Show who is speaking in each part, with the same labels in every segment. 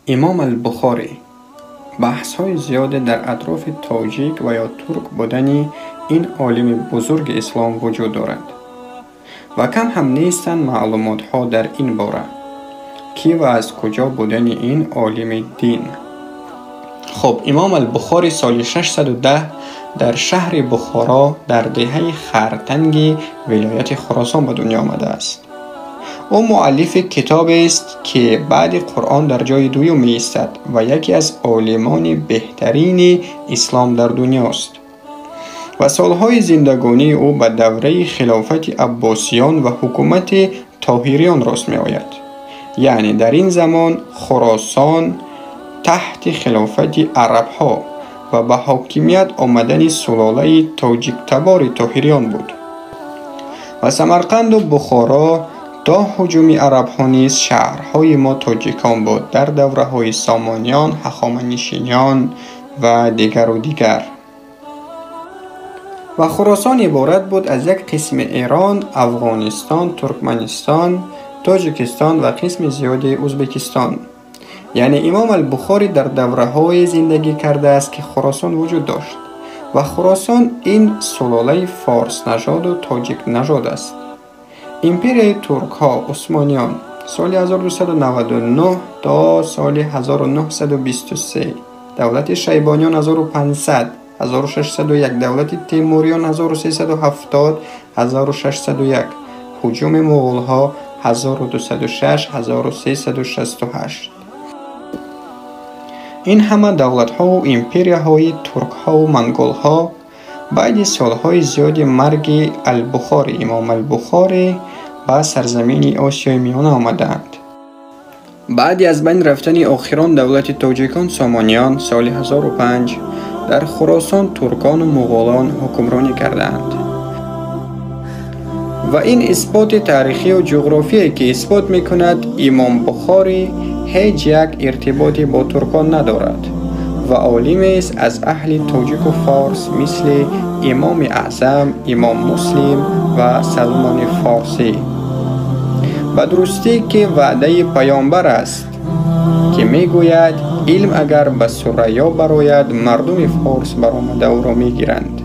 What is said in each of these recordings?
Speaker 1: امام البخاری. بحث های زیاده در اطراف تاجیک و یا ترک بودن این عالم بزرگ اسلام وجود دارد و کم هم نیستند معلومات ها در این باره کی و از کجا بودن این عالم دین. خب، امام البخاری سال 610 در شهر بخارا در دهه خرتنگ ولایت خراسان به دنیا آمده است. او مؤلف کتاب است که بعد قرآن در جای دوم می ایستد و یکی از عالمان بهترین اسلام در دنیا است و سالهای زندگانی او به دوره خلافت عباسیان و حکومت طاهریان راست می آید. یعنی در این زمان خراسان تحت خلافت عرب ها و به حاکمیت آمدن سلاله تاجیک تبار طاهریان بود و سمرقند و بخارا تا هجوم عرب ها نیز شهرهای ما تاجیکان بود در دوره های سامانیان، هخامنشیان و دیگر. و خراسان عبارت بود از یک قسم ایران، افغانستان، ترکمنستان، تاجیکستان و قسم زیادی ازبکستان. یعنی امام البخاری در دوره های زندگی کرده است که خراسان وجود داشت و خراسان این سلاله فارس نژاد و تاجیک نژاد است. امپریای ترک ها عثمانیان سال 1299 تا سال 1923، دولت شیبانیان 1500 1601، دولت تیموریان 1370 1601، هجوم مغول ها 1206 1368. این همه دولت ها و امپریه های ترک ها و منگول ها بعد سالهای زیادی مرگ البخاری امام البخاری به سرزمین آسیای میانه آمدند. بعد از بین رفتن آخران دولت تاجیکان سامانیان سال 1005 در خراسان ترکان و مغولان حکمرانی کردند و این اثبات تاریخی و جغرافیایی که اثبات میکند امام بخاری هیچ یک ارتباطی با ترکان ندارد و عالمی است از اهل تاجیک و فارس مثل امام اعظم، امام مسلم و سلمان فارسی. به درستی که وعده پیامبر است که میگوید علم اگر به ثریا براید مردم فارس برآمده او را میگیرند.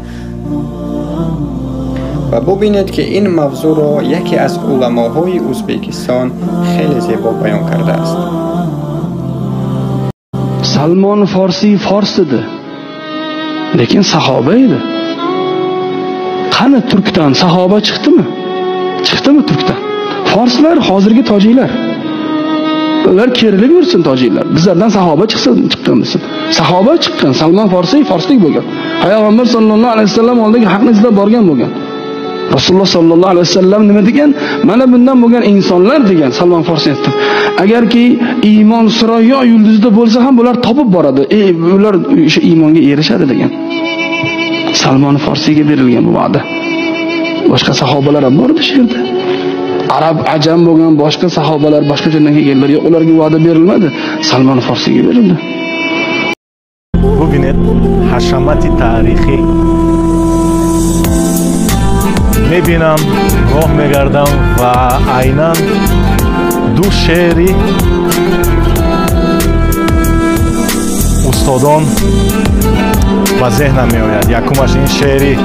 Speaker 1: و ببینید که این موضوع را یکی از علماهای ازبکستان خیلی زیبا بیان کرده است.
Speaker 2: سلمان فارسی فارس dedi. Lekin sahoba edi. Qani Turkdan sahoba chiqdimi? Chiqdimi Turkdan? Forslar hozirgi tojiklar. Ular kerilib yursin tojiklar. Bizlardan sahoba chiqsin desin. Sahoba chiqqan, Salman Farsi forslik bo'lgan. Payg'ambar sollallohu alayhi vasallam oldiga haqni izlab borgan bo'lgan. Rasululloh sollallohu alayhi vasallam nima degan? Mana bundan bo'lgan insonlar degan Salman Farsi aytdi. Agarki iymon Surayyo yulduzida bo'lsa ham bular topib boradi. Ular o'sha iymonga erishadi degan. Salman Farsiga berilgan bu va'da. Boshqa sahobalar ham bor edi shu yerda. Arab, ajam bo'lgan boshqa sahobalar boshqa joydan kelganlar, yo'q, ularga va'da berilmadi. Salman Farsiga berildi.
Speaker 3: ببینید حشمت تاریخی میبینم، راه میگردم و عیناً دو شعری استادان به ذهنم میآید. یکمش این شعری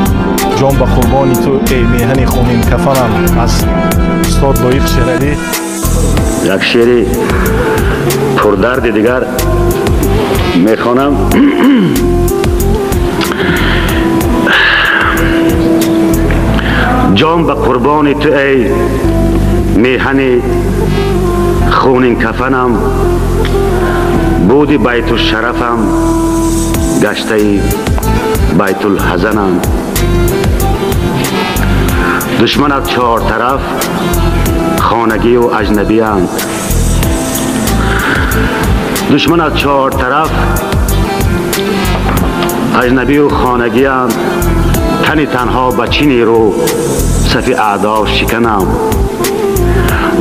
Speaker 3: جان به قربانی تو ای میهن خونین کفنم از استاد لایق شیرازی.
Speaker 4: یک شعری پردرد دیگر میخوانم. جان به قربان تو ای میهن خونین کفنم، بودی بیت الشرفم گشته بیت الحزنم. دشمنت چهار طرف خانگی و اجنبی اند، دشمنت چهار طرف اجنبی و خانگی اند. تنی تنها به چینی رو صف اعدا شکنم.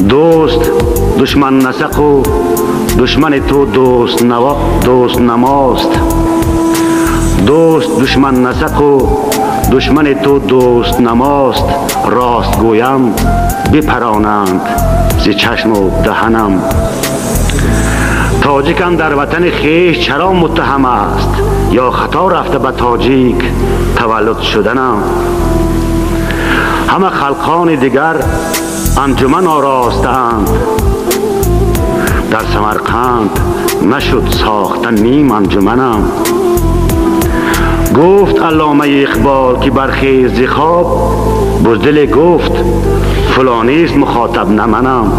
Speaker 4: دوست دشمن نسق و دشمن تو دوست نماست. دوست دشمن نسق و دشمن تو دوست نماست. راست گویم بپرانند ز چشم و دهنم. تا تاجیکم در وطن خویش چرا متهم است؟ یا خطا رفته به تاجیک تولد شدنم؟ همه خلقان دیگر انجمن آراستند، در سمرقند نشد ساختن نیم انجمنم. گفت علامه اقبال که برخیز ز خواب، بزدل گفت فلانیست مخاطب نه منم.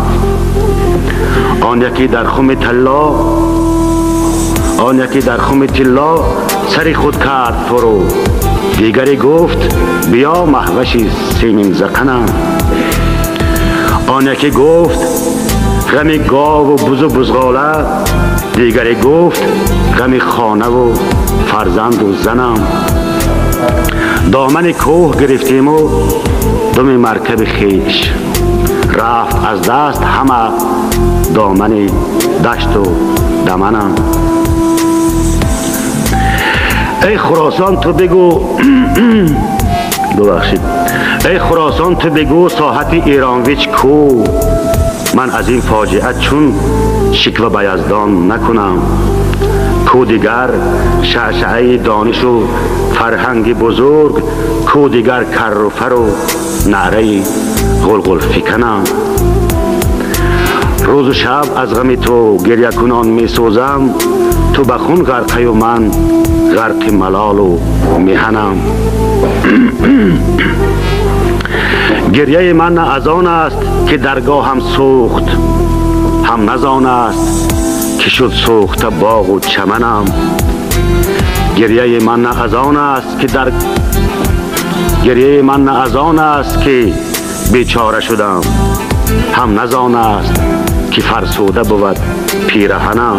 Speaker 4: آن یکی در خم طلا سر خود کرد فرو، دیگری گفت بیا مهوشی سیمین زقنم. آن یکی گفت غم گاو و بز و بزغاله، دیگری گفت غم خانه و فرزند و زنم. دامن کوه گرفتیم و دم مرکب خیش، رفت از دست همه دامن دشت و دمنم. ای خراسان تو بگو ببخشید، ای خراسان تو بگو ساحت ایرانویچ کو، من از این فاجعه چون شکوه به یزدان نکنم. کو دیگر شعشعه دانش و فرهنگ بزرگ، کو دیگر کر و فر و نعره غلغل فکنم. روز و شب از غم تو گریه کنان می سوزم، تو به خون غرقی و من غرق ملال و میهنم. گریه من نه از آن است که درگاه هم سوخت، هم نزان است که شد سوخته باغ و چمنم. گریه من نه از آن است که بیچاره شدم، هم نزان است که فرسوده بود پیرهنم.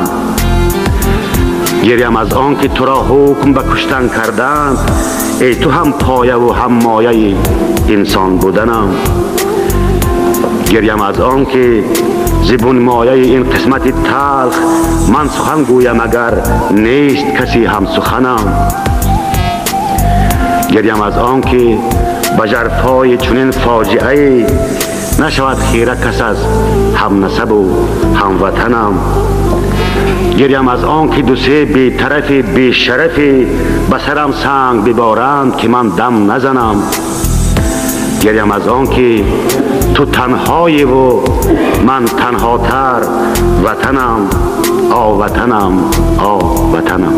Speaker 4: گریم از آن که تو را حکم به کشتن کردند، ای تو هم پایه و هم مایه انسان بودنم. گریم از آن که زبون مایه این قسمت تلخ، من سخن گویم اگر نیست کسی هم سخنم. گریم از آن که به ژرفای چنین فاجعه، نشود خیره کس از هم نسب و هم وطنم. گریم از آن که دو سه بی طرف بی شرف، به سرم سنگ ببارند که من دم نزنم. گریم از آن که تو تنهایی و من تنهاتر، وطنم آ وطنم آ وطنم.